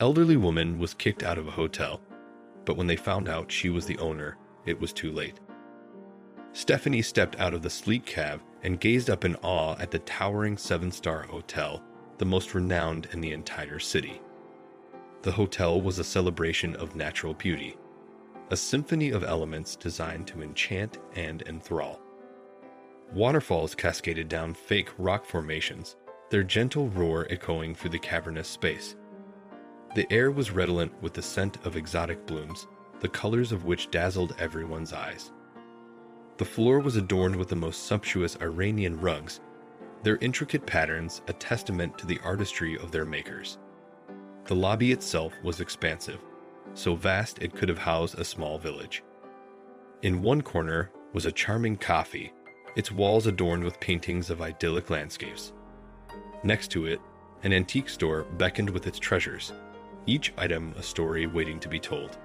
elderly woman was kicked out of a hotel, but when they found out she was the owner, it was too late. Stephanie stepped out of the sleek cab and gazed up in awe at the towering 7-star hotel, the most renowned in the entire city. The hotel was a celebration of natural beauty, a symphony of elements designed to enchant and enthrall. Waterfalls cascaded down fake rock formations, their gentle roar echoing through the cavernous space. The air was redolent with the scent of exotic blooms, the colors of which dazzled everyone's eyes. The floor was adorned with the most sumptuous Iranian rugs, their intricate patterns a testament to the artistry of their makers. The lobby itself was expansive, so vast it could have housed a small village. In one corner was a charming cafy, its walls adorned with paintings of idyllic landscapes. Next to it, an antique store beckoned with its treasures, each item a story waiting to be told.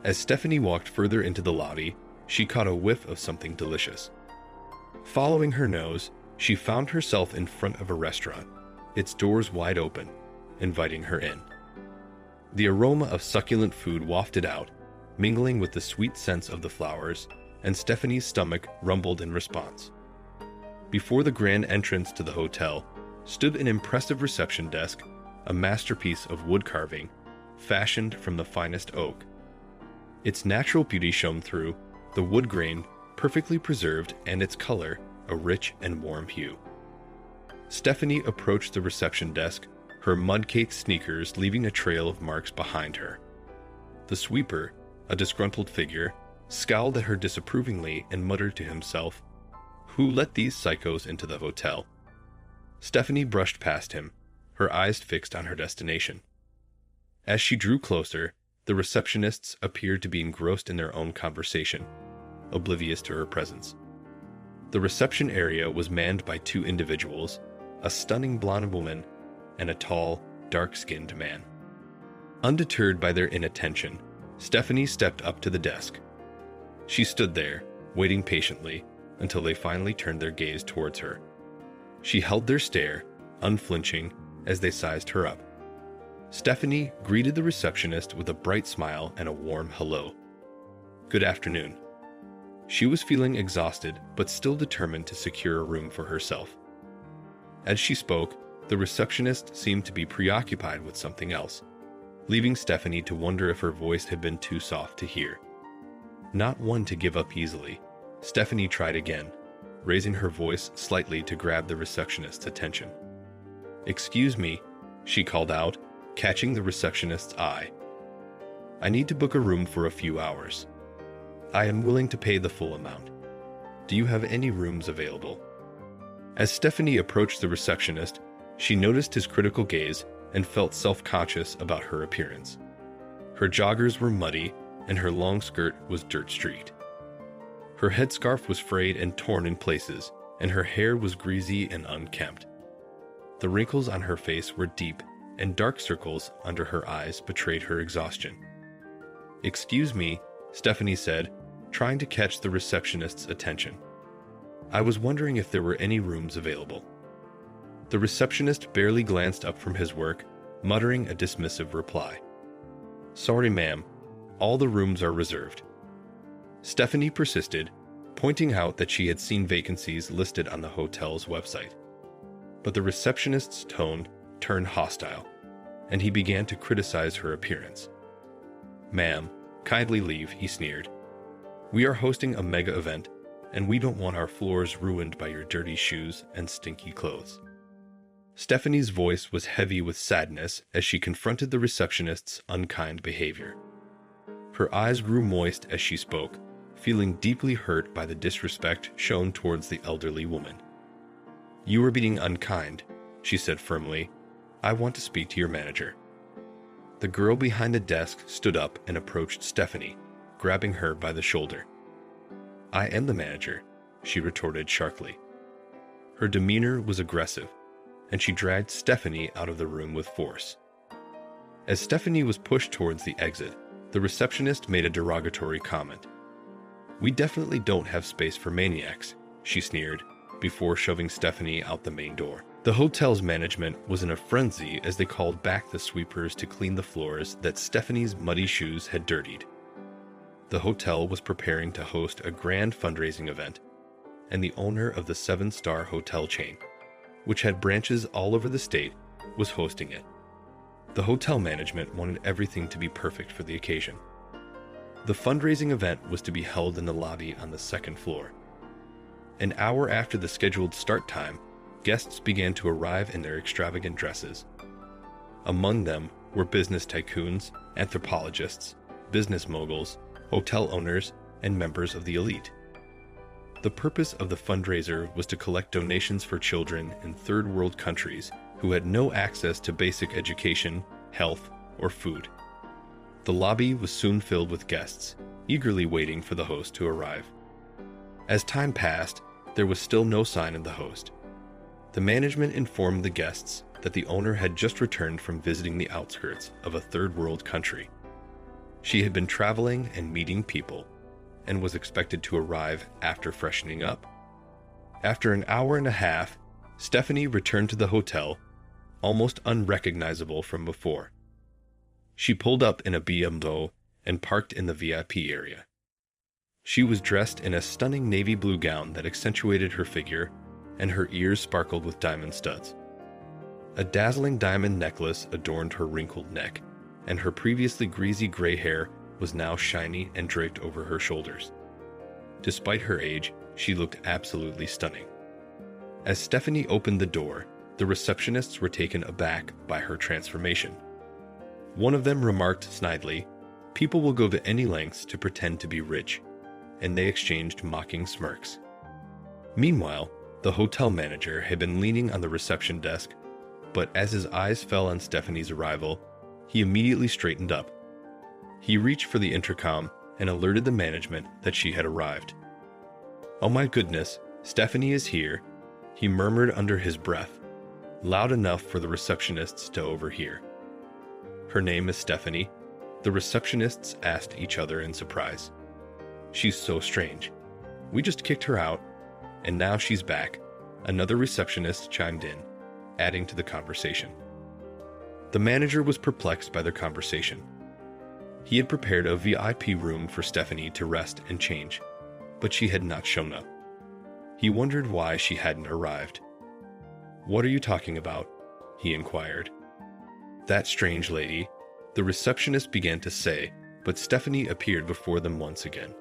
As Stephanie walked further into the lobby, she caught a whiff of something delicious. Following her nose, she found herself in front of a restaurant, its doors wide open, inviting her in. The aroma of succulent food wafted out, mingling with the sweet scents of the flowers, and Stephanie's stomach rumbled in response. Before the grand entrance to the hotel stood an impressive reception desk, a masterpiece of wood carving, fashioned from the finest oak. Its natural beauty shone through, the wood grain perfectly preserved and its color a rich and warm hue. Stephanie approached the reception desk, her mud-caked sneakers leaving a trail of marks behind her. The sweeper, a disgruntled figure, scowled at her disapprovingly and muttered to himself, "Who let these psychos into the hotel?" Stephanie brushed past him, her eyes fixed on her destination. As she drew closer, the receptionists appeared to be engrossed in their own conversation, oblivious to her presence. The reception area was manned by 2 individuals, a stunning blonde woman and a tall, dark-skinned man. Undeterred by their inattention, Stephanie stepped up to the desk. She stood there, waiting patiently, until they finally turned their gaze towards her. She held their stare, unflinching, as they sized her up. Stephanie greeted the receptionist with a bright smile and a warm hello. "Good afternoon." She was feeling exhausted, but still determined to secure a room for herself. As she spoke, the receptionist seemed to be preoccupied with something else, leaving Stephanie to wonder if her voice had been too soft to hear. Not one to give up easily, Stephanie tried again, raising her voice slightly to grab the receptionist's attention. "Excuse me," she called out, catching the receptionist's eye. "I need to book a room for a few hours. I am willing to pay the full amount. Do you have any rooms available?" As Stephanie approached the receptionist, she noticed his critical gaze and felt self-conscious about her appearance. Her joggers were muddy, and her long skirt was dirt-streaked. Her headscarf was frayed and torn in places, and her hair was greasy and unkempt. The wrinkles on her face were deep, and dark circles under her eyes betrayed her exhaustion. "Excuse me," Stephanie said, trying to catch the receptionist's attention. "I was wondering if there were any rooms available." The receptionist barely glanced up from his work, muttering a dismissive reply. "Sorry, ma'am. All the rooms are reserved." Stephanie persisted, pointing out that she had seen vacancies listed on the hotel's website. But the receptionist's tone turned hostile, and he began to criticize her appearance. "Ma'am, kindly leave," he sneered. "We are hosting a mega event, and we don't want our floors ruined by your dirty shoes and stinky clothes." Stephanie's voice was heavy with sadness as she confronted the receptionist's unkind behavior. Her eyes grew moist as she spoke, feeling deeply hurt by the disrespect shown towards the elderly woman. "You are being unkind," she said firmly. "I want to speak to your manager." The girl behind the desk stood up and approached Stephanie, grabbing her by the shoulder. "I am the manager," she retorted sharply. Her demeanor was aggressive, and she dragged Stephanie out of the room with force. As Stephanie was pushed towards the exit, the receptionist made a derogatory comment. "We definitely don't have space for maniacs," she sneered, before shoving Stephanie out the main door. The hotel's management was in a frenzy as they called back the sweepers to clean the floors that Stephanie's muddy shoes had dirtied. The hotel was preparing to host a grand fundraising event, and the owner of the 7-star hotel chain, which had branches all over the state, was hosting it. The hotel management wanted everything to be perfect for the occasion. The fundraising event was to be held in the lobby on the 2nd floor. An hour after the scheduled start time, guests began to arrive in their extravagant dresses. Among them were business tycoons, anthropologists, business moguls, hotel owners, and members of the elite. The purpose of the fundraiser was to collect donations for children in third-world countries who had no access to basic education, health, or food. The lobby was soon filled with guests, eagerly waiting for the host to arrive. As time passed, there was still no sign of the host. The management informed the guests that the owner had just returned from visiting the outskirts of a third-world country. She had been traveling and meeting people, and was expected to arrive after freshening up. After an hour and a half, Stephanie returned to the hotel, almost unrecognizable from before. She pulled up in a BMW and parked in the VIP area. She was dressed in a stunning navy blue gown that accentuated her figure, and her ears sparkled with diamond studs. A dazzling diamond necklace adorned her wrinkled neck, and her previously greasy gray hair was now shiny and draped over her shoulders. Despite her age, she looked absolutely stunning. As Stephanie opened the door, the receptionists were taken aback by her transformation. One of them remarked snidely, "People will go to any lengths to pretend to be rich," and they exchanged mocking smirks. Meanwhile, the hotel manager had been leaning on the reception desk, but as his eyes fell on Stephanie's arrival, he immediately straightened up. He reached for the intercom and alerted the management that she had arrived. "Oh my goodness, Stephanie is here," he murmured under his breath, loud enough for the receptionists to overhear. "Her name is Stephanie," the receptionists asked each other in surprise. "She's so strange. We just kicked her out, and now she's back," another receptionist chimed in, adding to the conversation. The manager was perplexed by their conversation. He had prepared a VIP room for Stephanie to rest and change, but she had not shown up. He wondered why she hadn't arrived. "What are you talking about?" he inquired. "That strange lady," the receptionist began to say, but Stephanie appeared before them once again.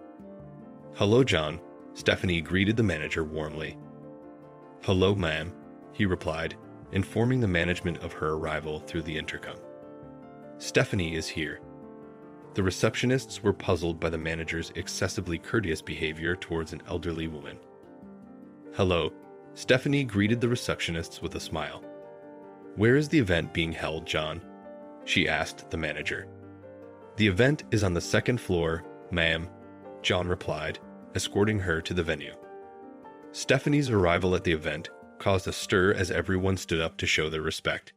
"Hello, John," Stephanie greeted the manager warmly. "Hello, ma'am," he replied, informing the management of her arrival through the intercom. "Stephanie is here." The receptionists were puzzled by the manager's excessively courteous behavior towards an elderly woman. "Hello," Stephanie greeted the receptionists with a smile. "Where is the event being held, John?" she asked the manager. "The event is on the 2nd floor, ma'am," John replied, escorting her to the venue. Stephanie's arrival at the event caused a stir as everyone stood up to show their respect.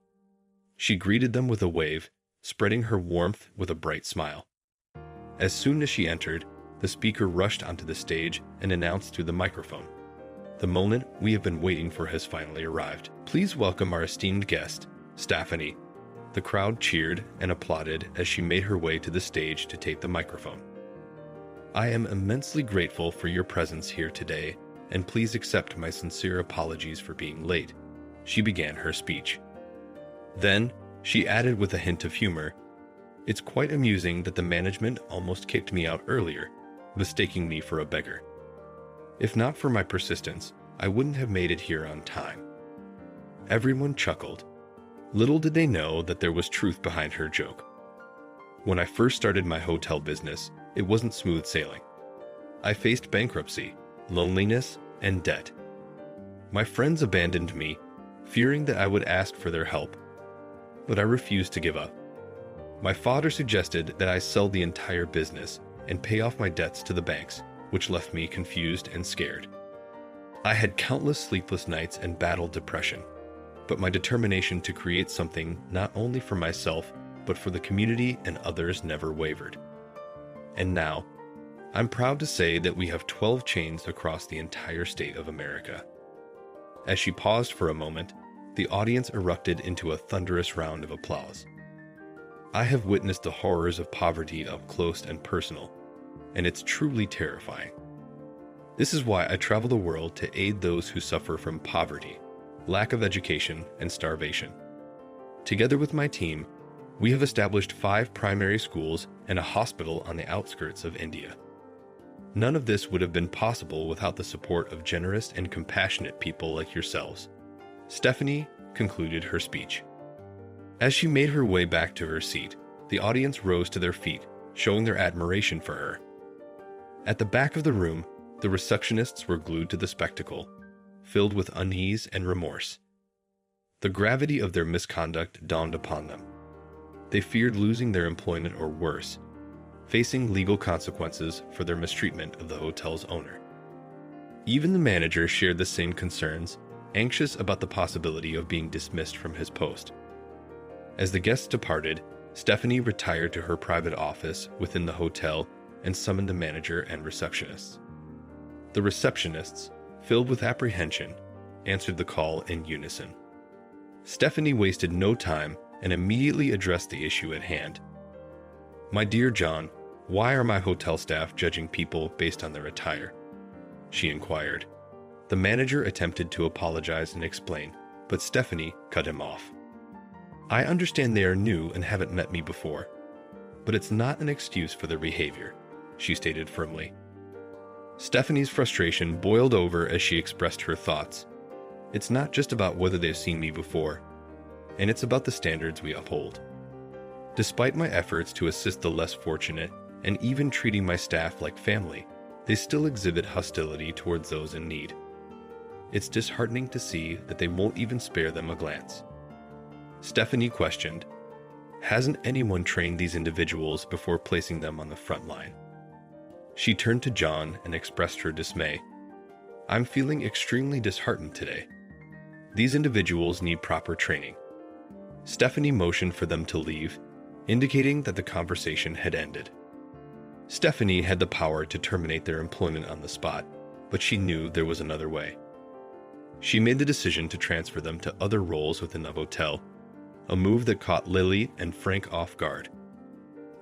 She greeted them with a wave, spreading her warmth with a bright smile. As soon as she entered, the speaker rushed onto the stage and announced through the microphone, "The moment we have been waiting for has finally arrived. Please welcome our esteemed guest, Stephanie." The crowd cheered and applauded as she made her way to the stage to take the microphone. "I am immensely grateful for your presence here today, and please accept my sincere apologies for being late," she began her speech. Then, she added with a hint of humor, "It's quite amusing that the management almost kicked me out earlier, mistaking me for a beggar. If not for my persistence, I wouldn't have made it here on time." Everyone chuckled. Little did they know that there was truth behind her joke. "When I first started my hotel business, it wasn't smooth sailing. I faced bankruptcy, loneliness, and debt. My friends abandoned me, fearing that I would ask for their help, but I refused to give up. My father suggested that I sell the entire business and pay off my debts to the banks, which left me confused and scared. I had countless sleepless nights and battled depression, but my determination to create something not only for myself, but for the community and others never wavered. And now, I'm proud to say that we have 12 chains across the entire state of America." As she paused for a moment, the audience erupted into a thunderous round of applause. I have witnessed the horrors of poverty up close and personal, and it's truly terrifying. This is why I travel the world to aid those who suffer from poverty, lack of education, and starvation. Together with my team, we have established 5 primary schools and a hospital on the outskirts of India. None of this would have been possible without the support of generous and compassionate people like yourselves. Stephanie concluded her speech. As she made her way back to her seat, the audience rose to their feet, showing their admiration for her. At the back of the room, the receptionists were glued to the spectacle, filled with unease and remorse. The gravity of their misconduct dawned upon them. They feared losing their employment or worse, facing legal consequences for their mistreatment of the hotel's owner. Even the manager shared the same concerns, anxious about the possibility of being dismissed from his post. As the guests departed, Stephanie retired to her private office within the hotel and summoned the manager and receptionists. The receptionists, filled with apprehension, answered the call in unison. Stephanie wasted no time and immediately addressed the issue at hand. "My dear John, why are my hotel staff judging people based on their attire?" she inquired. The manager attempted to apologize and explain, but Stephanie cut him off. "I understand they are new and haven't met me before, but it's not an excuse for their behavior," she stated firmly. Stephanie's frustration boiled over as she expressed her thoughts. "It's not just about whether they've seen me before, and it's about the standards we uphold. Despite my efforts to assist the less fortunate and even treating my staff like family, they still exhibit hostility towards those in need. It's disheartening to see that they won't even spare them a glance." Stephanie questioned, "Hasn't anyone trained these individuals before placing them on the front line?" She turned to John and expressed her dismay. "I'm feeling extremely disheartened today. These individuals need proper training." Stephanie motioned for them to leave, indicating that the conversation had ended. Stephanie had the power to terminate their employment on the spot, but she knew there was another way. She made the decision to transfer them to other roles within the hotel, a move that caught Lily and Frank off guard.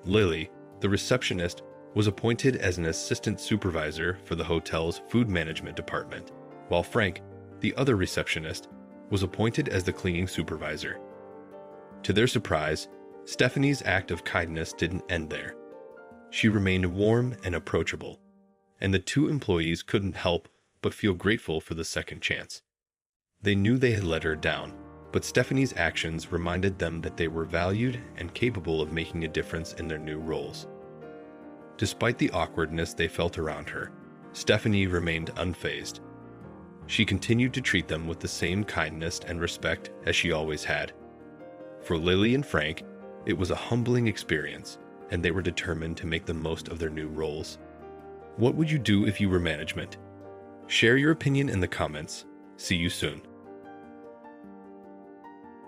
Lily, the receptionist, was appointed as an assistant supervisor for the hotel's food management department, while Frank, the other receptionist, was appointed as the cleaning supervisor. To their surprise, Stephanie's act of kindness didn't end there. She remained warm and approachable, and the 2 employees couldn't help but feel grateful for the second chance. They knew they had let her down, but Stephanie's actions reminded them that they were valued and capable of making a difference in their new roles. Despite the awkwardness they felt around her, Stephanie remained unfazed. She continued to treat them with the same kindness and respect as she always had. For Lily and Frank, it was a humbling experience, and they were determined to make the most of their new roles. What would you do if you were management? Share your opinion in the comments. See you soon.